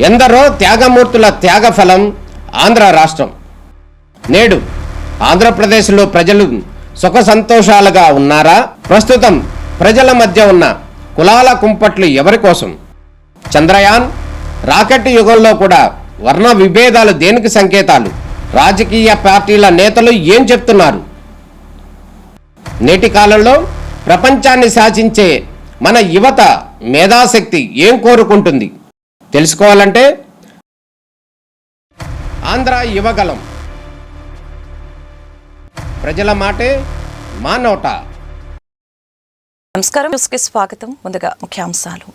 ఎందరో త్యాగమూర్తుల త్యాగఫలం ఆంధ్ర రాష్ట్రం. నేడు ఆంధ్రప్రదేశ్లో ప్రజలు సుఖ సంతోషాలుగా ఉన్నారా? ప్రస్తుతం ప్రజల మధ్య ఉన్న కులాల కుంపట్లు ఎవరి కోసం? చంద్రయాన్ రాకెట్ యుగంలో కూడా వర్ణ విభేదాలు దేనికి సంకేతాలు? రాజకీయ పార్టీల నేతలు ఏం చెప్తున్నారు? నేటి కాలంలో ప్రపంచాన్ని శాసించే మన యువత మేధాశక్తి ఏం కోరుకుంటుంది? తెలుసుకోవాలంటే ఆంధ్ర యువగలం, ప్రజల మాటే మా నోట. నమస్కారం, న్యూస్కి స్వాగతం. ముందుగా ముఖ్యాంశాలు.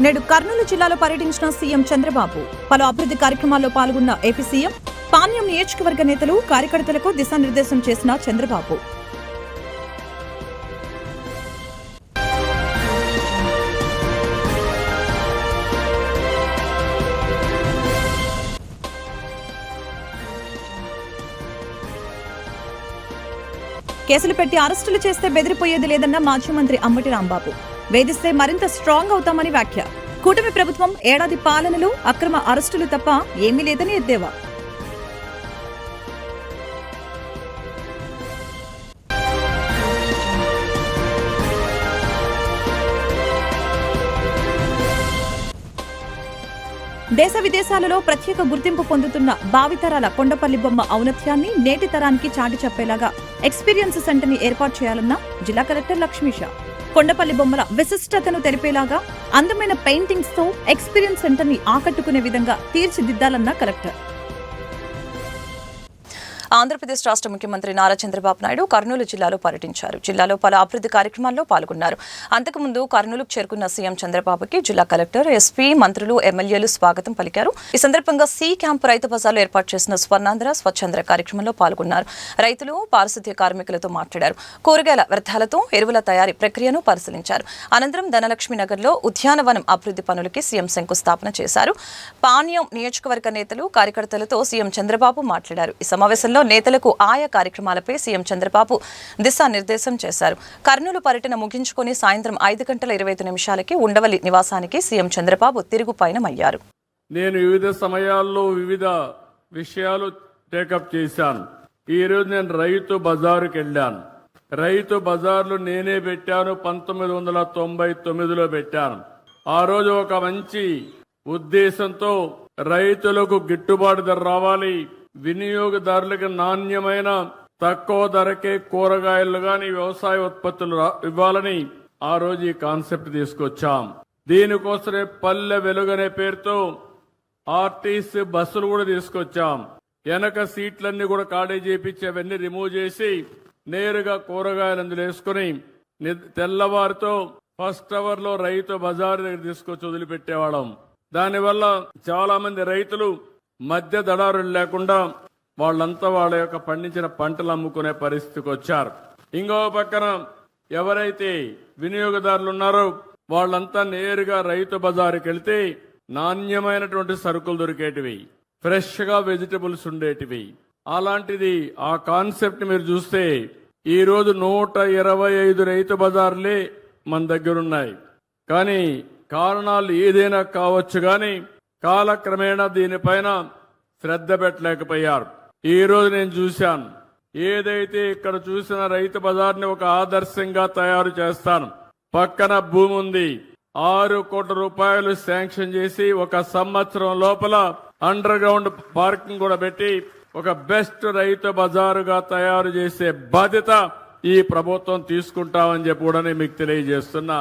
నేడు కర్నూలు జిల్లాలో పర్యటించిన సీఎం చంద్రబాబు. పలు అభివృద్ధి కార్యక్రమాల్లో పాల్గొన్న ఏపీ సీఎం. పాణ్యం నియోజకవర్గ నేతలు కార్యకర్తలకు దిశానిర్దేశం చేసిన చంద్రబాబు. కేసులు పెట్టి అరెస్టులు చేస్తే బెదిరిపోయేది లేదన్న మాజీ మంత్రి అంబటి రాంబాబు. వేధిస్తే మరింత స్ట్రాంగ్ అవుతామని వ్యాఖ్య. కూటమి ప్రభుత్వం ఏడాది పాలనలో అక్రమ అరెస్టులు తప్ప ఏమీ లేదని ఎద్దేవా. దేశ విదేశాలలో ప్రత్యేక గుర్తింపు పొందుతున్న భావితరాల కొండపల్లి బొమ్మ ఔన్నత్యాన్ని నేటి తరానికి చాటి చెప్పేలాగా ఎక్స్పీరియన్స్ సెంటర్ని ఏర్పాటు చేయాలన్న జిల్లా కలెక్టర్ లక్ష్మీష. కొండపల్లి బొమ్మల విశిష్టతను తెలిపేలాగా అందమైన పెయింటింగ్స్ తో ఎక్స్పీరియన్స్ సెంటర్ని ఆకట్టుకునే విధంగా తీర్చిదిద్దాలన్న కలెక్టర్. ఆంధ్రప్రదేశ్ రాష్ట్ర ముఖ్యమంత్రి నారా చంద్రబాబు నాయుడు కర్నూలు జిల్లాలో పర్యటించారు. జిల్లాలో పలు అభివృద్ధి కార్యక్రమాల్లో పాల్గొన్నారు. అంతకుముందు కర్నూలుకు చేరుకున్న సీఎం చంద్రబాబుకి జిల్లా కలెక్టర్, ఎస్పీ, మంత్రులు, ఎమ్మెల్యేలు స్వాగతం పలికారు. ఈ సందర్భంగా సి క్యాంప్ రైతు బజార్లో ఏర్పాటు చేసిన స్వర్ణాంధ్ర స్వచ్ఛంద్ర కార్యక్రమంలో పాల్గొన్నారు. రైతులు, పారిశుద్ధ్య కార్మికులతో మాట్లాడారు. కూరగాయల వ్యర్థాలతో ఎరువుల తయారీ ప్రక్రియను పరిశీలించారు. అనంతరం ధనలక్ష్మి నగర్లో ఉద్యానవనం అభివృద్ధి పనులకి సీఎం శంకుస్థాపన చేశారు. పాణ్యం నియోజకవర్గ నేతలు, కార్యకర్తలతో సీఎం చంద్రబాబు మాట్లాడారు. ఈ సమావేశంలో నేతలకు ఆయా కార్యక్రమాలపై సీఎం చంద్రబాబు దిశానిర్దేశం చేశారు. కర్నూలు పర్యటన ముగించుకొని సాయంత్రం 5:25 ఉండవల్లి నివాసానికి సీఎం చంద్రబాబు తిరుగు పయనమయ్యారు. నేను వివిధ సమయాల్లో వివిధ విషయాలు టేకప్ చేశాను. ఈ రోజు నేను రైతు బజారుకి వెళ్ళాను. రైతు బజార్లు నేనే పెట్టాను. 1999లో పెట్టాను. ఆ రోజు ఒక మంచి ఉద్దేశంతో రైతులకు గిట్టుబాటు ధర రావాలి, వినియోగదారులకు నాణ్యమైన తక్కువ ధరకే కూరగాయలు గాని వ్యవసాయ ఉత్పత్తులు ఇవ్వాలని ఆ రోజు ఈ కాన్సెప్ట్ తీసుకొచ్చాం. దీనికోసమే పల్లె వెలుగనే పేరుతో ఆర్టీసీ బస్సులు కూడా తీసుకొచ్చాం. వెనక సీట్లన్నీ కూడా ఖాళీ చేపించి అవన్నీ రిమూవ్ చేసి నేరుగా కూరగాయలు అందులో వేసుకుని తెల్లవారితో ఫస్ట్ అవర్ లో రైతు బజారు దగ్గర తీసుకొచ్చి వదిలిపెట్టేవాళ్ళం. దానివల్ల చాలా మంది రైతులు మధ్య దళారులు లేకుండా వాళ్ళంతా వాళ్ళ యొక్క పండించిన పంటలు అమ్ముకునే పరిస్థితికి వచ్చారు. ఇంకో పక్కన ఎవరైతే వినియోగదారులు ఉన్నారో వాళ్ళంతా నేరుగా రైతు బజారుకి వెళ్తే నాణ్యమైనటువంటి సరుకులు దొరికేటివి, ఫ్రెష్ గా వెజిటబుల్స్ ఉండేటివి. అలాంటిది ఆ కాన్సెప్ట్ మీరు చూస్తే ఈ రోజు 125 రైతు బజార్లే మన దగ్గరున్నాయి. కానీ కారణాలు ఏదైనా కావచ్చు, కానీ కాలక్రమేణా దీనిపైన శ్రద్ధ పెట్టలేకపోయారు. ఈ రోజు నేను చూశాను, ఏదైతే ఇక్కడ చూసిన రైతు బజార్ని ఒక ఆదర్శంగా తయారు చేస్తాను. పక్కన భూమి ఉంది, 6 కోట్ల రూపాయలు శాంక్షన్ చేసి 1 సంవత్సరం లోపల అండర్ గ్రౌండ్ పార్కింగ్ కూడా పెట్టి ఒక బెస్ట్ రైతు బజారుగా తయారు చేసే బాధ్యత ఈ ప్రభుత్వం తీసుకుంటామని చెప్పి కూడా నేను మీకు తెలియజేస్తున్నా.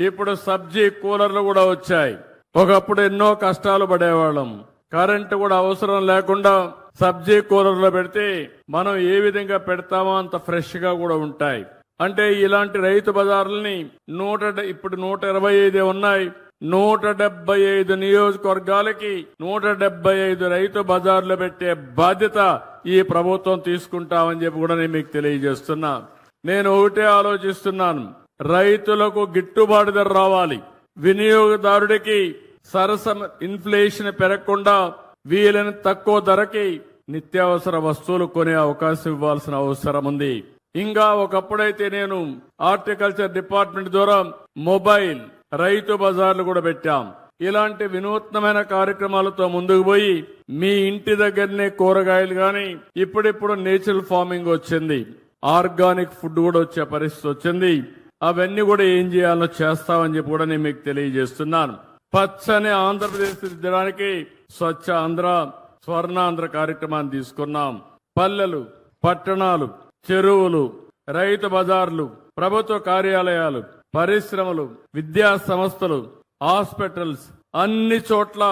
ఇప్పుడు సబ్జీ కూలర్లు కూడా వచ్చాయి. ఒకప్పుడు ఎన్నో కష్టాలు పడేవాళ్ళం. కరెంటు కూడా అవసరం లేకుండా సబ్జీ కూలర్లో పెడితే మనం ఏ విధంగా పెడతామో అంత ఫ్రెష్ గా కూడా ఉంటాయి. అంటే ఇలాంటి రైతు బజార్లని ఇప్పుడు 125 ఉన్నాయి. 175 నియోజకవర్గాలకి 175 రైతు బజార్లు పెట్టే బాధ్యత ఈ ప్రభుత్వం తీసుకుంటామని చెప్పి కూడా నేను మీకు తెలియజేస్తున్నా. నేను ఒకటే ఆలోచిస్తున్నాను, రైతులకు గిట్టుబాటు ధర రావాలి, వినియోగదారుడికి సరసమ ఇన్ఫ్లేషన్ పెరగకుండా వీలైన తక్కువ ధరకి నిత్యావసర వస్తువులు కొనే అవకాశం ఇవ్వాల్సిన అవసరం ఉంది. ఇంకా ఒకప్పుడైతే నేను హార్టికల్చర్ డిపార్ట్మెంట్ ద్వారా మొబైల్ రైతు బజార్లు కూడా పెట్టాం. ఇలాంటి వినూత్నమైన కార్యక్రమాలతో ముందుకు పోయి మీ ఇంటి దగ్గరనే కూరగాయలు గాని, ఇప్పుడిప్పుడు నేచురల్ ఫార్మింగ్ వచ్చింది, ఆర్గానిక్ ఫుడ్ కూడా వచ్చే పరిస్థితి వచ్చింది. అవన్నీ కూడా ఏం చేయాలో చేస్తామని చెప్పి కూడా నేను మీకు తెలియజేస్తున్నాను. పచ్చని ఆంధ్రప్రదేశ్ దిద్దడానికి స్వచ్ఛ ఆంధ్ర, స్వర్ణాంధ్ర కార్యక్రమాన్ని తీసుకున్నాం. పల్లెలు, పట్టణాలు, చెరువులు, రైతు బజార్లు, ప్రభుత్వ కార్యాలయాలు, పరిశ్రమలు, విద్యా సంస్థలు, హాస్పిటల్స్ అన్ని చోట్ల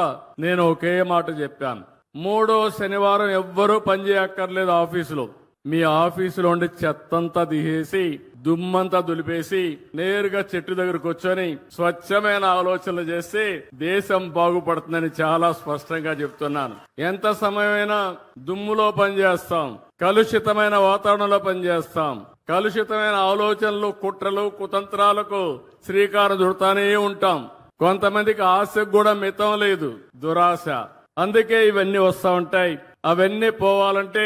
నేను ఒకే మాట చెప్పాను. 3వ శనివారం ఎవ్వరూ పనిచేయక్కర్లేదు ఆఫీసులో. మీ ఆఫీసులో ఉండి చెత్తంతా తీసేసి దుమ్మంతా దులిపేసి నేరుగా చెట్టు దగ్గర కూర్చొని స్వచ్ఛమైన ఆలోచనలు చేస్తే దేశం బాగుపడుతుందని చాలా స్పష్టంగా చెప్తున్నాను. ఎంత సమయమైనా దుమ్ములో పనిచేస్తాం, కలుషితమైన వాతావరణంలో పనిచేస్తాం, కలుషితమైన ఆలోచనలు, కుట్రలు, కుతంత్రాలకు శ్రీకారం చుడతానే ఉంటాం. కొంతమందికి ఆశకు కూడా మితం లేదు, దురాశ. అందుకే ఇవన్నీ వస్తా ఉంటాయి. అవన్నీ పోవాలంటే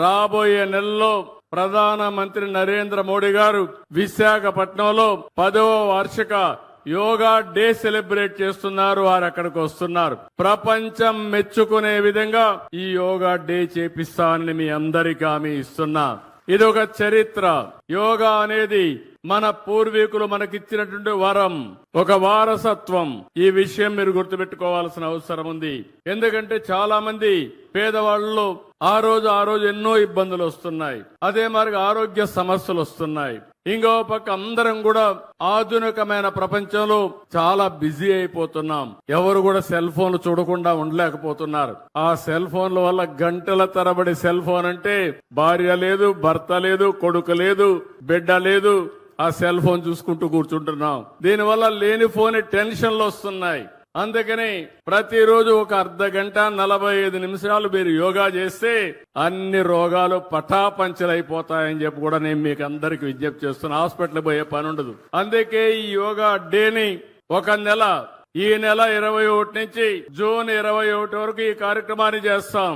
రాబోయే నెలలో ప్రధానమంత్రి నరేంద్ర మోడీ గారు విశాఖపట్నంలో 10వ వార్షిక యోగా డే సెలబ్రేట్ చేస్తున్నారు. వారు అక్కడికి వస్తున్నారు. ప్రపంచం మెచ్చుకునే విధంగా ఈ యోగా డే చేపిస్తానని మీ అందరికీ హామీ ఇస్తున్నా. ఇది ఒక చరిత్ర. యోగా అనేది మన పూర్వీకులు మనకిచ్చినటువంటి వరం, ఒక వారసత్వం. ఈ విషయం మీరు గుర్తుపెట్టుకోవాల్సిన అవసరం ఉంది. ఎందుకంటే చాలా మంది పేదవాళ్ళు ఆ రోజు ఎన్నో ఇబ్బందులు వస్తున్నాయి. అదే మరి ఆరోగ్య సమస్యలు వస్తున్నాయి. ఇంకో పక్క అందరం కూడా ఆధునికమైన ప్రపంచంలో చాలా బిజీ అయిపోతున్నాం. ఎవరు కూడా సెల్ ఫోన్లు చూడకుండా ఉండలేకపోతున్నారు. ఆ సెల్ ఫోన్ల వల్ల గంటల తరబడి సెల్ ఫోన్ అంటే భార్య లేదు, భర్త లేదు, కొడుకు లేదు, బిడ్డ లేదు, ఆ సెల్ ఫోన్ చూసుకుంటూ కూర్చుంటున్నాం. దీనివల్ల లేనిపోని టెన్షన్లు వస్తున్నాయి. అందుకని ప్రతిరోజు ఒక అర్ధ గంట 45 నిమిషాలు మీరు యోగా చేస్తే అన్ని రోగాలు పటాపంచలైపోతాయని చెప్పి కూడా నేను మీకు అందరికి విజ్ఞప్తి చేస్తున్నా. హాస్పిటల్ పోయే పని ఉండదు. అందుకే ఈ యోగా డేని ఒక నెల, ఈ నెల 21 నుంచి జూన్ 21 వరకు ఈ కార్యక్రమాన్ని చేస్తాం.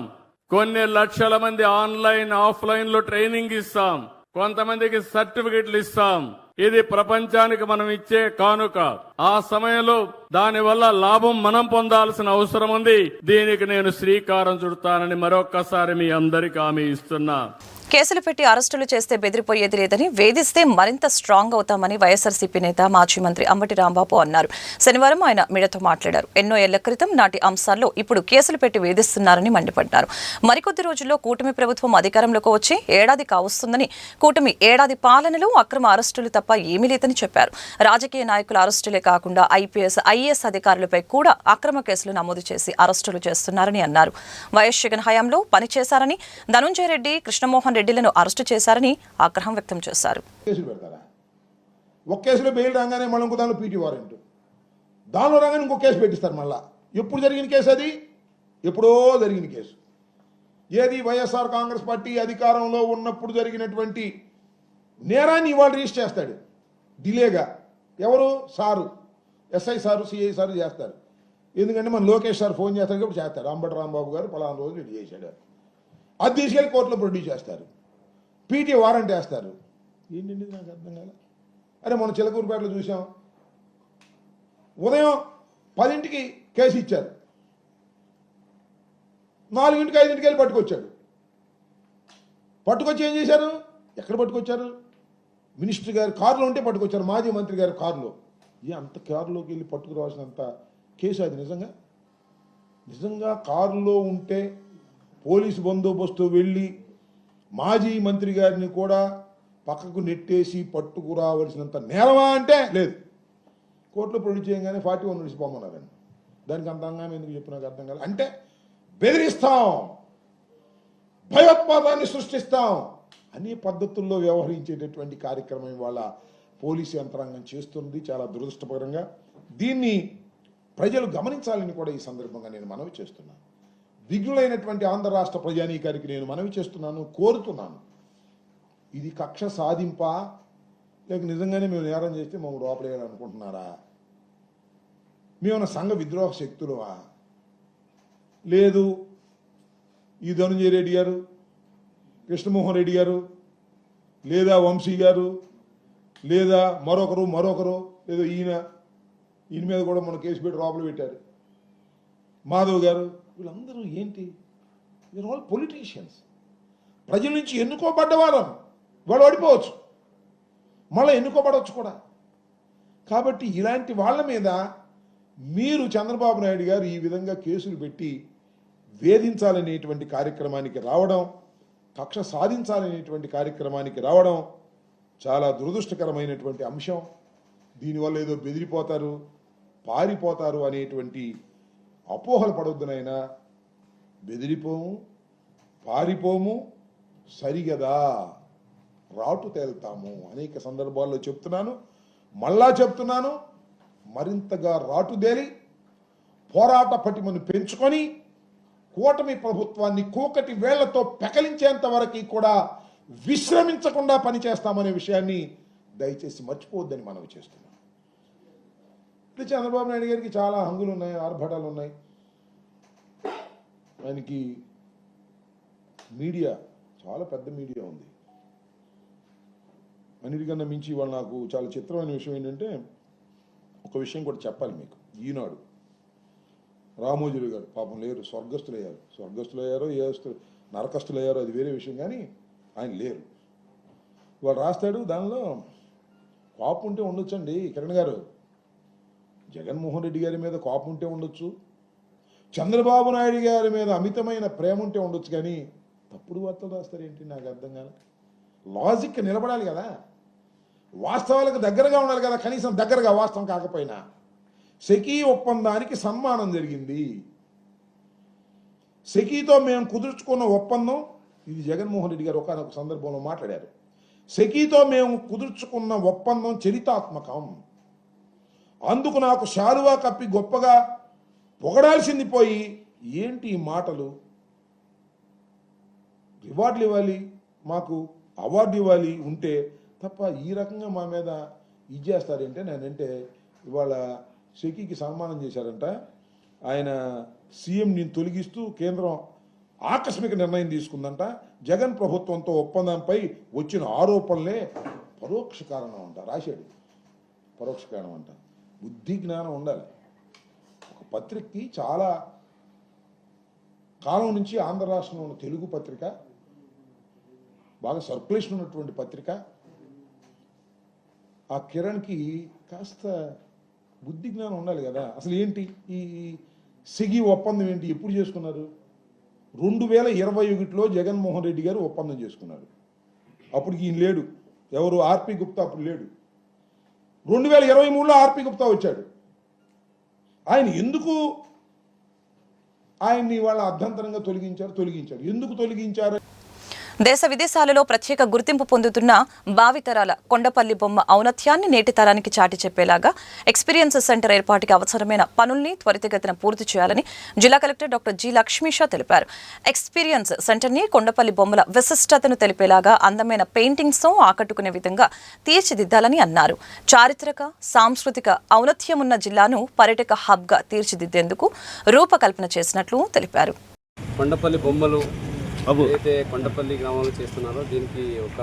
కొన్ని లక్షల మంది ఆన్లైన్, ఆఫ్లైన్ లో ట్రైనింగ్ ఇస్తాం. కొంతమందికి సర్టిఫికెట్లు ఇస్తాం. ఇది ప్రపంచానికి మనం ఇచ్చే కానుక. ఆ సమయంలో దానివల్ల లాభం మనం పొందాల్సిన అవసరం ఉంది. దీనికి నేను శ్రీకారం చుడతానని మరొక్కసారి మీ అందరికీ హామీ ఇస్తున్నా. కేసులు పెట్టి అరెస్టులు చేస్తే బెదిరిపోయేది లేదని, వేధిస్తే మరింత స్ట్రాంగ్ అవుతామని వైఎస్ఆర్సీపీ నేత మాజీ మంత్రి అంబటి రాంబాబు అన్నారు. శనివారం ఆయన మీడియాతో మాట్లాడారు. ఎన్నో ఏళ్ల క్రితం నాటి అంశాల్లో ఇప్పుడు కేసులు పెట్టి వేధిస్తున్నారని మండిపడ్డారు. మరికొద్ది రోజుల్లో కూటమి ప్రభుత్వం అధికారంలోకి వచ్చి ఏడాది కావస్తుందని, కూటమి ఏడాది పాలనలో అక్రమ అరెస్టులు తప్ప ఏమీ లేదని చెప్పారు. రాజకీయ నాయకుల అరెస్టులే కాకుండా ఐపీఎస్, ఐఏఎస్ అధికారులపై కూడా అక్రమ కేసులు నమోదు చేసి అరెస్టులు చేస్తున్నారని అన్నారు. వైఎస్ జగన్ హయాంలో పనిచేశారని, ధనుంజయ రెడ్డి, కృష్ణమోహన్ రెడ్డిలను అరెస్టు చేశారని ఆగ్రహం వ్యక్తం చేశారు. కేసులు పెడతారా? ఒక కేసులో బెయిల్ రాగానే మళ్ళీ ఇంకో దానిలో పీటీ వారెంట్, దానిలో రాగానే ఇంకో కేసు పెట్టిస్తారు. మళ్ళా ఎప్పుడు జరిగిన కేసు అది? ఎప్పుడో జరిగిన కేసు. ఏది? వైఎస్ఆర్ కాంగ్రెస్ పార్టీ అధికారంలో ఉన్నప్పుడు జరిగినటువంటి నేరాన్ని ఇవాళ రిజిస్టర్ చేస్తాడు డిలేగా. ఎవరు? Sir, SI sir, CI sir చేస్తారు. ఎందుకంటే మన లోకేష్ సార్ ఫోన్ చేస్తారు కాబట్టి చేస్తారు. అంబటి రాంబాబు గారు పలానా రోజు ఇది చేశాడు, అది తీసుకెళ్ళి కోర్టులో ప్రొడ్యూస్ చేస్తారు, పీటీ వారెంట్ వేస్తారు. ఏంటండి నాకు అర్థం కాలే. అరే మొన్న చిలకూరుపేటలో చూసాం, ఉదయం 10ంటికి కేసు ఇచ్చారు, 4ంటికి 5ంటికి వెళ్ళి పట్టుకొచ్చాడు. పట్టుకొచ్చి ఏం చేశారు? ఎక్కడ పట్టుకొచ్చారు? మినిస్టర్ గారు కారులో ఉంటే పట్టుకొచ్చారు, మాజీ మంత్రి గారు కారులో. అంత కారులోకి వెళ్ళి పట్టుకురావాల్సినంత కేసు అది? నిజంగా కారులో ఉంటే పోలీసు బందోబస్తు వెళ్ళి మాజీ మంత్రి గారిని కూడా పక్కకు నెట్టేసి పట్టుకురావలసినంత నేరమా అంటే లేదు. కోర్టులో ప్రొడ్యూస్ చేయగానే 41 నోటీస్ పొమ్మన్నారండి. దానికి అంత హంగామా ఎందుకు చెప్పి నాకు అర్థం కాదు. అంటే బెదిరిస్తాం, భయోత్పాదాన్ని సృష్టిస్తాం అనే పద్ధతుల్లో వ్యవహరించేటటువంటి కార్యక్రమం ఇవాళ పోలీసు యంత్రాంగం చేస్తుంది. చాలా దురదృష్టకరంగా దీన్ని ప్రజలు గమనించాలని కూడా ఈ సందర్భంగా నేను మనవి చేస్తున్నాను. విఘ్నులైనటువంటి ఆంధ్ర రాష్ట్ర ప్రజానీకానికి నేను మనవి చేస్తున్నాను, కోరుతున్నాను. ఇది కక్ష సాధింపా, లేక నిజంగానే మేము నేరం చేస్తే మమ్మల్ని లోపలేయాలనుకుంటున్నారా? మేమన్న సంఘ విద్రోహ శక్తులవా? లేదు, ఈ ధనుంజయ రెడ్డి గారు, కృష్ణమోహన్ రెడ్డి గారు లేదా వంశీ గారు, లేదా మరొకరు, లేదా ఈయన మీద కూడా మన కేసు పెట్టి లోపల పెట్టారు, మాధవ్ గారు, వీళ్ళందరూ ఏంటి? We are all politicians. ప్రజల నుంచి ఎన్నుకోబడ్డవారం. వాళ్ళు ఓడిపోవచ్చు, మళ్ళీ ఎన్నుకోబడవచ్చు కూడా. కాబట్టి ఇలాంటి వాళ్ళ మీద మీరు చంద్రబాబు నాయుడు గారు ఈ విధంగా కేసులు పెట్టి వేధించాలనేటువంటి కార్యక్రమానికి రావడం, కక్ష సాధించాలనేటువంటి కార్యక్రమానికి రావడం చాలా దురదృష్టకరమైనటువంటి అంశం. దీనివల్ల ఏదో బెదిరిపోతారు, పారిపోతారు అనేటువంటి అపోహలు పడొద్దునైనా. బెదిరిపోము, పారిపోము, సరిగదా రాటు తేల్తాము. అనేక సందర్భాల్లో చెప్తున్నాను, మళ్ళా చెప్తున్నాను. మరింతగా రాటుదేలి పోరాట పటిమను పెంచుకొని కూటమి ప్రభుత్వాన్ని కూకటి వేళ్లతో పెకలించేంత వరకు కూడా విశ్రమించకుండా పనిచేస్తామనే విషయాన్ని దయచేసి మర్చిపోవద్దని మనవి చేస్తున్నాం. ఇప్పుడు చంద్రబాబు నాయుడు గారికి చాలా హంగులు ఉన్నాయి, ఆర్భటాలు ఉన్నాయి. ఆయనకి మీడియా చాలా పెద్ద మీడియా ఉంది. అన్నిటికన్నా మించి వాళ్ళు నాకు చాలా చిత్రమైన విషయం ఏంటంటే, ఒక విషయం కూడా చెప్పాలి మీకు. ఈనాడు రామోజీరావు గారు పాపం లేరు, స్వర్గస్థులయ్యారో నరకస్తులయ్యారో అది వేరే విషయం, కానీ ఆయన లేరు. వాడు రాస్తాడు, దానిలో కోపం ఉంటే ఉండొచ్చండి కిరణ్ గారు, జగన్మోహన్ రెడ్డి గారి మీద కోపం ఉంటే ఉండొచ్చు, చంద్రబాబు నాయుడు గారి మీద అమితమైన ప్రేమ ఉంటే ఉండొచ్చు, కానీ తప్పుడు వార్తలు రాస్తారేంటి నాకు అర్థం కాదు. లాజిక్ నిలబడాలి కదా, వాస్తవాలకు దగ్గరగా ఉండాలి కదా, కనీసం దగ్గరగా వాస్తవం కాకపోయినా. సెకీ ఒప్పందానికి సన్మానం జరిగింది. సెకీతో మేము కుదుర్చుకున్న ఒప్పందం, ఇది జగన్మోహన్ రెడ్డి గారు ఒకనొక సందర్భంలో మాట్లాడారు. సెకీతో మేము కుదుర్చుకున్న ఒప్పందం చరితాత్మకం, అందుకు నాకు శాలువా కప్పి గొప్పగా పొగడాల్సింది పోయి ఏంటి ఈ మాటలు? రివార్డులు ఇవ్వాలి, మాకు అవార్డు ఇవ్వాలి ఉంటే తప్ప ఈ రకంగా మా మీద ఇది చేస్తారంటే, నేనంటే ఇవాళ సెకీకి సన్మానం చేశారంట. ఆయన సీఎంని తొలగిస్తూ కేంద్రం ఆకస్మిక నిర్ణయం తీసుకుందంట. జగన్ ప్రభుత్వంతో ఒప్పందంపై వచ్చిన ఆరోపణలే పరోక్ష కారణం అంట. రాశాడు, పరోక్ష కారణం అంట. బుద్ధి జ్ఞానం ఉండాలి. ఒక పత్రికకి చాలా కాలం నుంచి ఆంధ్ర రాష్ట్రంలో ఉన్న తెలుగు పత్రిక, బాగా సర్క్యులేషన్ ఉన్నటువంటి పత్రిక, ఆ కిరణ్కి కాస్త బుద్ధి జ్ఞానం ఉండాలి కదా. అసలు ఏంటి ఈ సెకీ ఒప్పందం ఏంటి, ఎప్పుడు చేసుకున్నారు? 2021లో జగన్మోహన్ రెడ్డి గారు ఒప్పందం చేసుకున్నారు. అప్పుడు ఈయన లేడు, ఎవరు ఆర్పి గుప్తా అప్పుడు లేడు. 2023లో ఆర్పి గుప్తా వచ్చాడు. ఆయన ఎందుకు ఆయన్ని వాళ్ళ అభ్యంతరంగా తొలగించాడు. ఎందుకు తొలగించారు? దేశ విదేశాలలో ప్రత్యేక గుర్తింపు పొందుతున్న భావితరాల కొండపల్లి బొమ్మ ఔన్నత్యాన్ని నేటి తరానికి చాటి చెప్పేలాగా ఎక్స్పీరియన్స్ సెంటర్ ఏర్పాటుకి అవసరమైన పనుల్ని త్వరితగతిన పూర్తి చేయాలని జిల్లా కలెక్టర్ డాక్టర్ జి లక్ష్మీషా తెలిపారు. ఎక్స్పీరియన్స్ సెంటర్ని కొండపల్లి బొమ్మల విశిష్టతను తెలిపేలాగా అందమైన పెయింటింగ్స్తో ఆకట్టుకునే విధంగా తీర్చిదిద్దాలని అన్నారు. చారిత్రక సాంస్కృతిక ఔన్నత్యమున్న జిల్లాను పర్యాటక హబ్గా తీర్చిదిద్దేందుకు రూపకల్పన చేసినట్లు తెలిపారు. కొండపల్లి బొమ్మలు అయితే కొండపల్లి గ్రామంలో చేస్తున్నారో దీనికి ఒక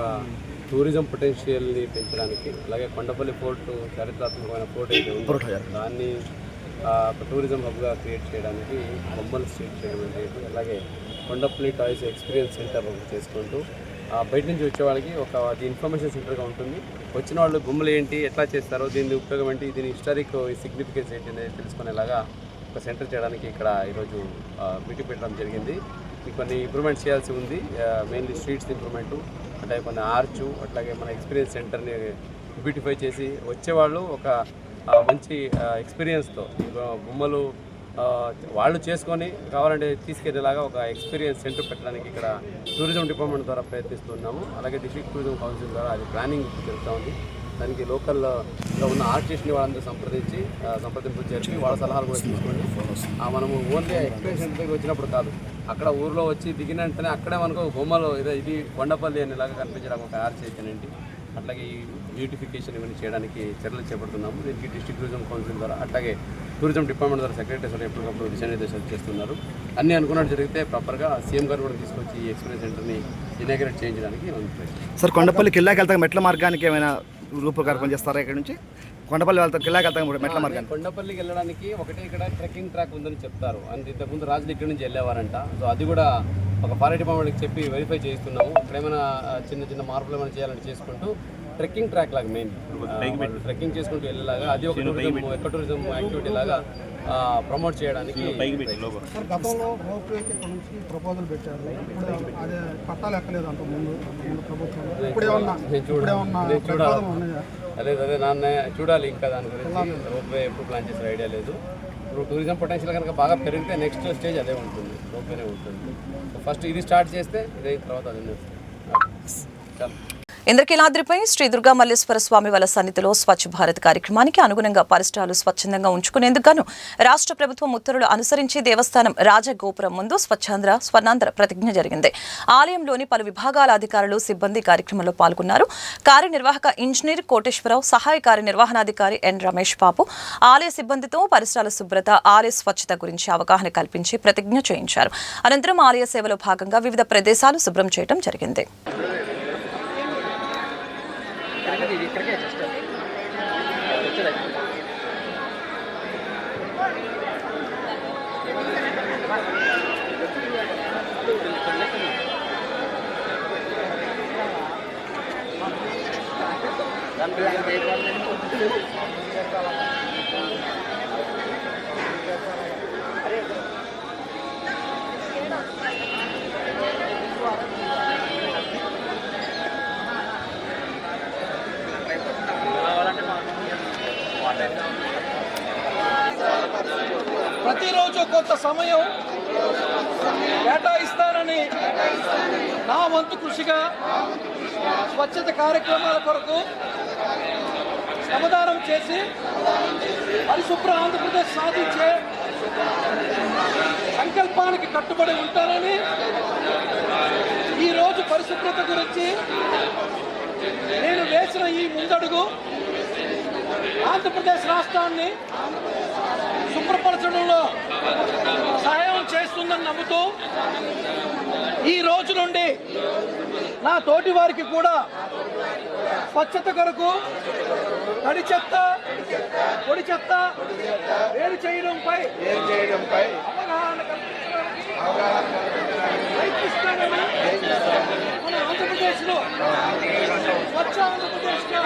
టూరిజం పొటెన్షియల్ని పెంచడానికి, అలాగే కొండపల్లి ఫోర్టు చారిత్రాత్మకమైన ఫోర్ట్ అయితే ఉందో దాన్ని ఒక టూరిజం హబ్గా క్రియేట్ చేయడానికి బొమ్మలు స్ట్రీట్ చేయడం అనేది, అలాగే కొండపల్లి టాయ్స్ ఎక్స్పీరియన్స్ సెంటర్ చేసుకుంటూ బయట నుంచి వచ్చే వాళ్ళకి ఒక ఇన్ఫర్మేషన్ సెంటర్గా ఉంటుంది. వచ్చిన వాళ్ళు బొమ్మలు ఏంటి, ఎట్లా చేస్తారో, దీని ఉపయోగం ఏంటి, దీని హిస్టారిక్ సిగ్నిఫికెన్స్ ఏంటి అనేది తెలుసుకునేలాగా ఒక సెంటర్ చేయడానికి ఇక్కడ ఈరోజు మీటింగ్ పెట్టడం జరిగింది. కొన్ని ఇంప్రూవ్మెంట్ చేయాల్సి ఉంది, మెయిన్లీ స్ట్రీట్స్ ఇంప్రూవ్మెంటు, అంటే కొన్ని ఆర్చు, అట్లాగే మన ఎక్స్పీరియన్స్ సెంటర్ని బ్యూటిఫై చేసి వచ్చేవాళ్ళు ఒక మంచి ఎక్స్పీరియన్స్తో బొమ్మలు వాళ్ళు చేసుకొని కావాలంటే తీసుకెళ్లేలాగా ఒక ఎక్స్పీరియన్స్ సెంటర్ పెట్టడానికి ఇక్కడ టూరిజం డిపార్ట్మెంట్ ద్వారా ప్రయత్నిస్తున్నాము. అలాగే డిస్ట్రిక్ట్ టూరిజం కౌన్సిల్ ద్వారా అది ప్లానింగ్ జరుగుతూ ఉంది. దానికి లోకల్లో ఉన్న ఆర్టిస్ట్ని వాళ్ళందరూ సంప్రదింపు చేసి వాళ్ళ సలహాలు కూడా తీసుకోండి. మనము ఓన్లీ ఎక్స్పీరియన్స్ సెంటర్ దగ్గర వచ్చినప్పుడు కాదు, అక్కడ ఊర్లో వచ్చి దిగిన వెంటనే అక్కడే మనకు బొమ్మలు ఇది కొండపల్లి అనేలాగా కనిపించడానికి ఒక తయారు చేసానండి. అట్లాగే ఈ బ్యూటిఫికేషన్ ఇవన్నీ చేయడానికి చర్యలు చేపడుతున్నాము. దీనికి డిస్ట్రిక్ట్ టూరిజం కౌన్సిల్ ద్వారా అట్లాగే టూరిజం డిపార్ట్మెంట్ ద్వారా సెక్రటరీస్ ద్వారా ఎప్పటికప్పుడు దిశానిర్దేశాలు చేస్తున్నారు. అన్నీ అనుకున్నట్టు జరిగితే ప్రాపర్గా సీఎం గారు కూడా తీసుకొచ్చి ఈ ఎక్స్పీరియన్స్ సెంటర్ని ఇనాగ్రేట్ చేయించడానికి సార్ కొండపల్లి కిల్లాకి వెళ్తాం మెట్ల మార్గానికి ఏమైనా రూపకల్పన చేస్తారా? ఇక్కడ నుంచి కొండపల్లి వెళ్తాం కిల్లాకి వెళ్తాం మెట్ల మార్గానికి. కొండపల్లికి వెళ్ళడానికి ఒకటే ఇక్కడ ట్రెక్కింగ్ ట్రాక్ ఉందని చెప్తారు. అంటే ఇంతకుముందు రాజులు ఇక్కడ నుంచి వెళ్ళేవారంట. సో అది కూడా ఒక ఫారెస్ట్ డిపార్ట్మెంట్కి చెప్పి వెరిఫై చేయిస్తున్నాము. ఇక్కడ ఏమైనా చిన్న చిన్న మార్పులు ఏమైనా చేయాలంటే చేసుకుంటూ ట్రెక్కింగ్ ట్రాక్ లాగా మెయిన్ ట్రెక్కింగ్ చేసుకుంటూ వెళ్ళేలాగా అది ఒక ఎకో టూరిజం యాక్టివిటీ లాగా ప్రమోట్ చేయడానికి. గతంలో రోప్ వేకి ఇక్కడ నుంచి ప్రపోజల్ పెట్టారు, అదే పట్టాలు ఎక్కలేదు అంత ముందు ప్రభుత్వం. అదే నాన్న చూడాలి ఇంకా దాని గురించి. రోప్ వే ఎప్పుడు ప్లాన్ చేసే ఐడియా లేదు. ఇప్పుడు టూరిజం పొటెన్షియల్ కనుక బాగా పెరిగితే నెక్స్ట్ స్టేజ్ అదే ఉంటుంది, రోప్ వేనే ఉంటుంది. ఫస్ట్ ఇది స్టార్ట్ చేస్తే ఇదే తర్వాత అదే చాలా. ఇంద్రకీలాద్రిపై శ్రీ దుర్గా మల్లేశ్వర స్వామి వారి సన్నిధిలో స్వచ్ఛ భారత్ కార్యక్రమానికి అనుగుణంగా పరిసరాలు స్వచ్ఛందంగా ఉంచుకునేందుకు గాను రాష్ట్ర ప్రభుత్వం ఉత్తర్వులు అనుసరించి దేవస్థానం రాజగోపురం ముందు స్వచ్ఛాంధ్ర స్వర్ణాంధ్ర ప్రతిజ్ఞ జరిగింది. ఆలయంలోని పలు విభాగాల అధికారులు సిబ్బంది కార్యక్రమంలో పాల్గొన్నారు. కార్యనిర్వాహక ఇంజనీర్ కోటేశ్వరరావు, సహాయ కార్యనిర్వహణాధికారి ఎన్ రమేష్ బాబు ఆలయ సిబ్బందితో పరిసరాల శుభ్రత, ఆలయ స్వచ్ఛత గురించి అవగాహన కల్పించి ప్రతిజ్ఞ చేయించారు. అనంతరం ఆలయ సేవలో భాగంగా వివిధ ప్రదేశాలు శుభ్రం చేయడం జరిగింది. ప్రతిరోజు కొంత సమయం కేటాయిస్తానని నా వంతు కృషిగా స్వచ్ఛత కార్యక్రమాల కొరకు శ్రమదానం చేసి పరిశుభ్ర ఆంధ్రప్రదేశ్ సాధించే సంకల్పానికి కట్టుబడి ఉంటానని, ఈరోజు పరిశుభ్రత గురించి నేను వేసిన ఈ ముందడుగు ఆంధ్రప్రదేశ్ రాష్ట్రాన్ని శుభ్రపరచడంలో సహాయం చేస్తుందని నమ్ముతూ ఈ రోజు నుండి నా తోటి వారికి కూడా స్వచ్ఛత కొరకు తడి చెత్త, పొడి చెత్త వేరు చేయడంపై అవగాహన కల్పించడానికి ప్రయత్నిస్తానని మన ఆంధ్రప్రదేశ్లో స్వచ్ఛ ఆంధ్రప్రదేశ్గా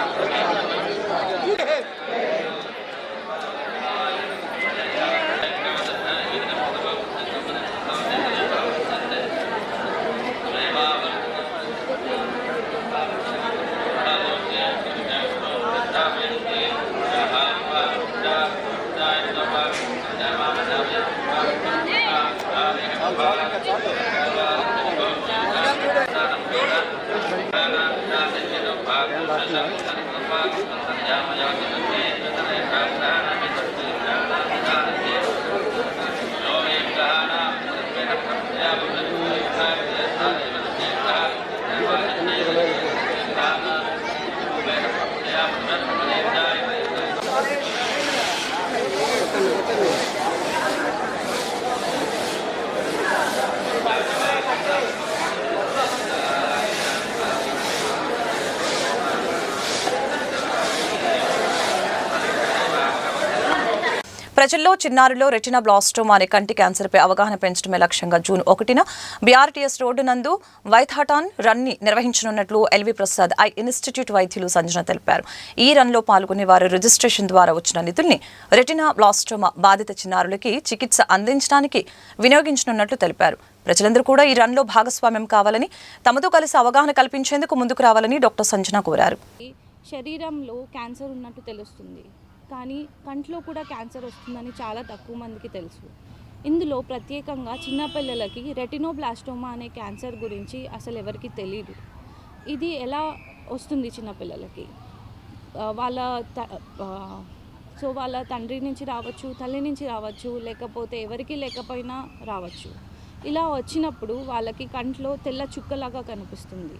ప్రజల్లో చిన్నారుల్లో రెటినా బ్లాస్టోమా అనే కంటి క్యాన్సర్పై అవగాహన పెంచడమే లక్ష్యంగా జూన్ 1న బీఆర్టీఎస్ రోడ్డు నందు వైథాటాన్ రన్ ని నిర్వహించనున్నట్లు ఎల్వి ప్రసాద్ ఐ ఇన్స్టిట్యూట్ వైద్యులు సంజన తెలిపారు. ఈ రన్లో పాల్గొనే వారు రిజిస్ట్రేషన్ ద్వారా వచ్చిన నిధుల్ని రెటినా బ్లాస్టోమా బాధిత చిన్నారులకి చికిత్స అందించడానికి వినియోగించనున్నట్లు తెలిపారు. ప్రజలందరూ కూడా ఈ రన్లో భాగస్వామ్యం కావాలని, తమతో కలిసి అవగాహన కల్పించేందుకు ముందుకు రావాలని డాక్టర్ సంజన కోరారు. శరీరంలో క్యాన్సర్ ఉన్నట్టు తెలుస్తుంది, కానీ కంట్లో కూడా క్యాన్సర్ వస్తుందని చాలా తక్కువ మందికి తెలుసు. ఇందులో ప్రత్యేకంగా చిన్నపిల్లలకి రెటినోబ్లాస్టోమా అనే క్యాన్సర్ గురించి అసలు ఎవరికి తెలియదు. ఇది ఎలా వస్తుంది చిన్నపిల్లలకి? వాళ్ళ తండ్రి నుంచి రావచ్చు, తల్లి నుంచి రావచ్చు, లేకపోతే ఎవరికి లేకపోయినా రావచ్చు. ఇలా వచ్చినప్పుడు వాళ్ళకి కంట్లో తెల్ల చుక్కలాగా కనిపిస్తుంది.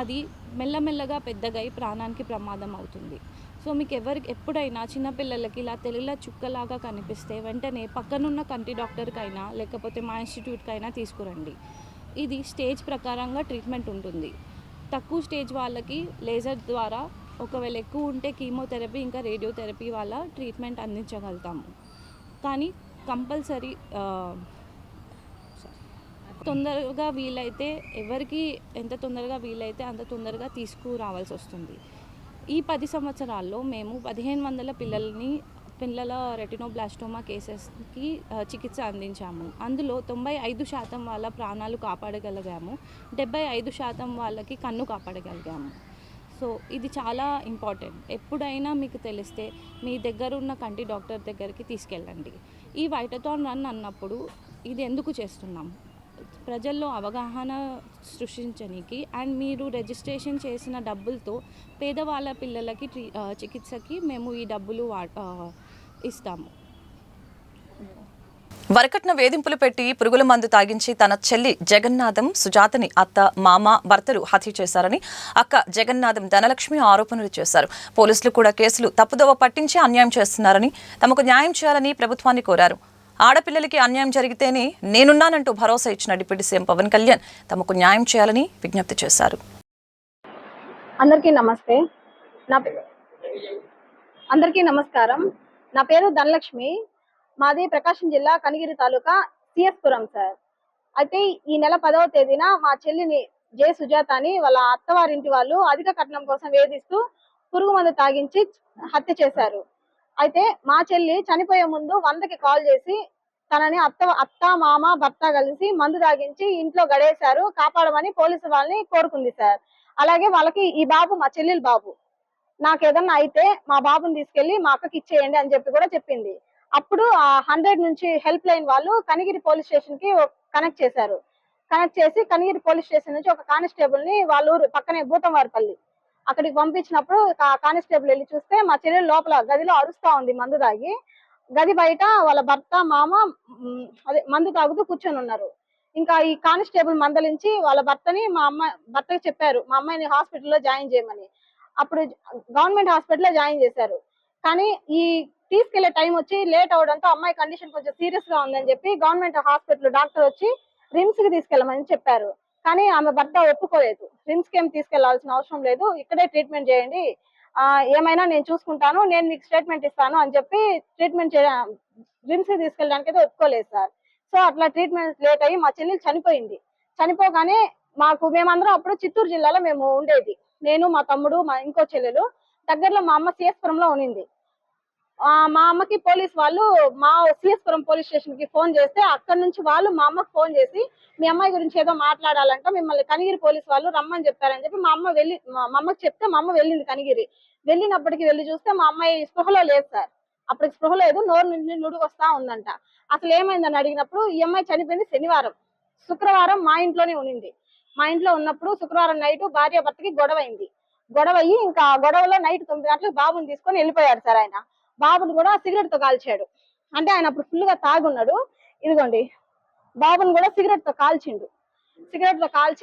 అది మెల్లమెల్లగా పెద్దగా ప్రాణానికి ప్రమాదం అవుతుంది. సో మీకు ఎప్పుడైనా చిన్నపిల్లలకి ఇలా తెల్ల చుక్కలాగా కనిపిస్తే వెంటనే పక్కనున్న కంటి డాక్టర్కైనా లేకపోతే మా ఇన్స్టిట్యూట్కైనా తీసుకురండి. ఇది స్టేజ్ ప్రకారంగా ట్రీట్మెంట్ ఉంటుంది. తక్కువ స్టేజ్ వాళ్ళకి లేజర్ ద్వారా, ఒకవేళ ఎక్కువ ఉంటే కీమోథెరపీ ఇంకా రేడియోథెరపీ వాళ్ళ ట్రీట్మెంట్ అందించగలుగుతాము. కానీ కంపల్సరీ తొందరగా వీలైతే ఎవరికి ఎంత తొందరగా వీలైతే అంత తొందరగా తీసుకురావాల్సి వస్తుంది. ఈ 10 సంవత్సరాల్లో మేము 1500 పిల్లల రెటినోబ్లాస్టోమా కేసెస్కి చికిత్స అందించాము. అందులో 95% వాళ్ళ ప్రాణాలు కాపాడగలిగాము, 75% వాళ్ళకి కన్ను కాపాడగలిగాము. సో ఇది చాలా ఇంపార్టెంట్. ఎప్పుడైనా మీకు తెలిస్తే మీ దగ్గర ఉన్న కంటి డాక్టర్ దగ్గరికి తీసుకెళ్ళండి. ఈ వైటథాన్ రన్ అన్నప్పుడు ఇది ఎందుకు చేస్తున్నాం? ప్రజల్లో అవగాహన సృష్టించడానికి అండ్ మీరు రిజిస్ట్రేషన్ చేసిన డబ్బులతో పేదవాళ్ళ పిల్లలకి చికిత్సకి మేము ఈ డబ్బులు ఇస్తాము. వరకట్న వేధింపులు పెట్టి పురుగుల మందు తాగించి తన చెల్లి జగన్నాథం సుజాతని అత్త, మామ, భర్తలు హత్య చేశారని అక్క జగన్నాథం ధనలక్ష్మి ఆరోపణలు చేశారు. పోలీసులు కూడా కేసులు తప్పుదోవ పట్టించి అన్యాయం చేస్తున్నారని, తమకు న్యాయం చేయాలని ప్రభుత్వాన్ని కోరారు. ఆడపిల్లలకి అన్యాయం జరిగితేనే నేనున్నానంటూ భరోసా ఇచ్చిన డిప్యూటీ సీఎం పవన్ కళ్యాణ్ తమకు న్యాయం చేయాలని విజ్ఞప్తి చేశారు. అందరికీ నమస్కారం. నా పేరు ధనలక్ష్మి. మాది ప్రకాశం జిల్లా కనిగిరి తాలూకా సిఎస్పురం సార్. అయితే ఈ నెల 10వ తేదీన మా చెల్లిని జే సుజాతని వాళ్ళ అత్తవారింటి వాళ్ళు అధిక కట్నం కోసం వేధిస్తూ పురుగు మందు తాగించి హత్య చేశారు. అయితే మా చెల్లి చనిపోయే ముందు 100కి కాల్ చేసి తనని అత్త, మామ, భర్త కలిసి మందు తాగించి ఇంట్లో గడేశారు, కాపాడమని పోలీసు వాళ్ళని కోరుకుంది సార్. అలాగే వాళ్ళకి ఈ బాబు మా చెల్లెలు బాబు, నాకు ఏదన్నా అయితే మా బాబుని తీసుకెళ్లి మా అక్కకి ఇచ్చేయండి అని చెప్పి కూడా చెప్పింది. అప్పుడు ఆ 100 నుంచి హెల్ప్ లైన్ వాళ్ళు కనిగిరి పోలీస్ స్టేషన్ కి కనెక్ట్ చేశారు. కనెక్ట్ చేసి కనిగిరి పోలీస్ స్టేషన్ నుంచి ఒక కానిస్టేబుల్ ని వాళ్ళ ఊరు పక్కనే భూతంవారిపల్లి అక్కడికి పంపించినప్పుడు కానిస్టేబుల్ వెళ్ళి చూస్తే మా చెల్లెలు లోపల గదిలో అరుస్తా ఉంది మందు తాగి. గది బయట వాళ్ళ భర్త, మామ అదే మందు తాగుతూ కూర్చొని ఉన్నారు. ఇంకా ఈ కానిస్టేబుల్ మందలించి వాళ్ళ భర్తకి చెప్పారు మా అమ్మాయిని హాస్పిటల్లో జాయిన్ చేయమని. అప్పుడు గవర్నమెంట్ హాస్పిటల్లో జాయిన్ చేశారు. కానీ ఈ తీసుకెళ్లే టైం వచ్చి లేట్ అవడంతో అమ్మాయి కండిషన్ కొంచెం సీరియస్ గా ఉందని చెప్పి గవర్నమెంట్ హాస్పిటల్ డాక్టర్ వచ్చి రిమ్స్ కి తీసుకెళ్లమని చెప్పారు. కానీ ఆమె భర్త ఒప్పుకోలేదు. రిమ్స్ కి ఏం తీసుకెళ్లాల్సిన అవసరం లేదు, ఇక్కడే ట్రీట్మెంట్ చేయండి, ఏమైనా నేను చూసుకుంటాను, నేను మీకు స్టేట్మెంట్ ఇస్తాను అని చెప్పి ట్రీట్మెంట్ రిమ్స్ కి తీసుకెళ్ళడానికి అయితే ఒప్పుకోలేదు సార్. సో అట్లా ట్రీట్మెంట్ లేట్ అయ్యి మా చెల్లి చనిపోయింది. చనిపోగానే మేమందరం అప్పుడు చిత్తూరు జిల్లాలో మేము ఉండేది. నేను, మా తమ్ముడు, మా ఇంకో చెల్లెలు. దగ్గరలో మా అమ్మ సిఎస్పురంలో ఉన్నింది. మా అమ్మకి పోలీస్ వాళ్ళు మా సిఎస్పురం పోలీస్ స్టేషన్ కి ఫోన్ చేస్తే అక్కడ నుంచి వాళ్ళు మా అమ్మకి ఫోన్ చేసి మీ అమ్మాయి గురించి ఏదో మాట్లాడాలంట, మిమ్మల్ని కనిగిరి పోలీస్ వాళ్ళు రమ్మని చెప్పారని చెప్పి మా అమ్మకి చెప్తే మా అమ్మ వెళ్ళింది కనిగిరి. వెళ్ళినప్పటికీ వెళ్ళి చూస్తే మా అమ్మాయి స్పృహలో లేదు సార్. అప్పటికి స్పృహ లేదు, నోరు నుంచి నుడుగు వస్తా ఉందంట. అసలు ఏమైందని అడిగినప్పుడు ఈ అమ్మాయి చనిపోయింది శనివారం, శుక్రవారం మా ఇంట్లోనే ఉన్నింది. మా ఇంట్లో ఉన్నప్పుడు శుక్రవారం నైట్ భార్య భర్తకి గొడవ అయ్యి ఇంకా గొడవలో నైట్ 9 గంటలకు బాబుని తీసుకొని వెళ్ళిపోయాడు సార్. ఆయన బాబుని కూడా సిగరెట్ తో కాల్చాడు. అంటే ఆయన అప్పుడు ఫుల్ గా తాగున్నాడు. ఇదిగోండి, బాబుని కూడా సిగరెట్ తో కాల్చి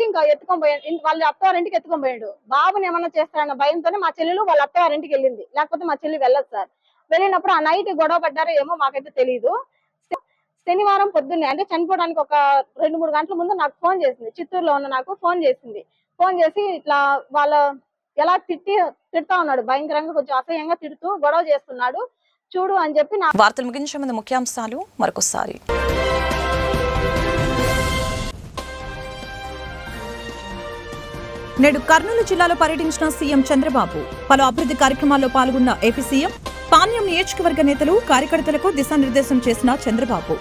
ఇంకా ఎత్తుకొని పోయాడు, వాళ్ళ అత్తవారింటికి ఎత్తుకొని పోయాడు. బాబుని ఏమన్నా చేస్తారన్న భయంతోనే మా చెల్లెలు వాళ్ళ అత్తవారింటికి వెళ్ళింది, లేకపోతే మా చెల్లి వెళ్ళదు సార్. వెళ్ళినప్పుడు ఆ నైట్ గొడవ పడ్డారో ఏమో మాకైతే తెలియదు. శనివారం పొద్దున్నే అంటే చనిపోవడానికి ఒక 2-3 గంటల ముందు నాకు ఫోన్ చేసింది. చిత్తూరులో ఉన్న నాకు ఫోన్ చేసి ఇట్లా వాళ్ళ ఎలా తిడతా ఉన్నాడు, భయంకరంగా కొంచెం అసహ్యంగా తిడుతూ గొడవ చేస్తున్నాడు చూడు అని చెప్పి. వార్తలు ముగించే ముందు ముఖ్యాంశాలు మరొకసారి. నేడు కర్నూలు జిల్లాలో పర్యటించిన సీఎం చంద్రబాబు. పలు అభివృద్ధి కార్యక్రమాల్లో పాల్గొన్న ఏపీ సీఎం. పాణ్యం నియోజకవర్గ నేతలు, కార్యకర్తలకు దిశానిర్దేశం చేసిన చంద్రబాబు.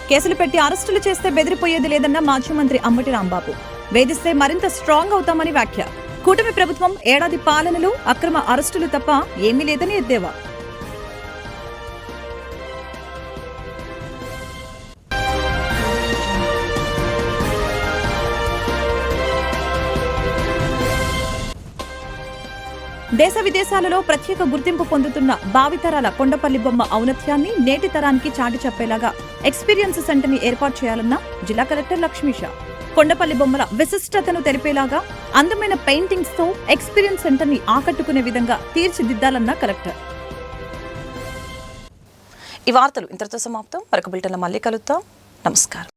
కేసులు పెట్టి అరెస్టులు చేస్తే బెదిరిపోయేది లేదన్న మాజీ మంత్రి అంబటి రాంబాబు. వేధిస్తే మరింత స్ట్రాంగ్ అవుతామని వ్యాఖ్య. కూటమి ప్రభుత్వం ఏడాది పాలనలు, అక్రమ అరెస్టులు తప్ప ఏమీ లేదని ఎద్దేవా. దేశ విదేశాలలో ప్రత్యేక గుర్తింపు పొందుతున్న భావితరాల కొండపల్లి బొమ్మ ఔన్నత్యాన్ని నేటి తరానికి చాటి చెప్పేలాగా ఎక్స్పీరియన్స్ సెంటర్ని ఏర్పాటు చేయాలన్న జిల్లా కలెక్టర్ లక్ష్మీష. కొండపల్లి బొమ్మల విశిష్టతను తెలిపేలాగా అందమైన పెయింటింగ్స్ తో ఎక్స్పీరియన్స్ సెంటర్ని ఆకట్టుకునే విధంగా తీర్చిదిద్దాలన్న కలెక్టర్. ఈ వార్తలు ఇంతటితో సమాప్తం. మరొక బులెటిన్లో మళ్ళీ కలుద్దాం. నమస్కారం.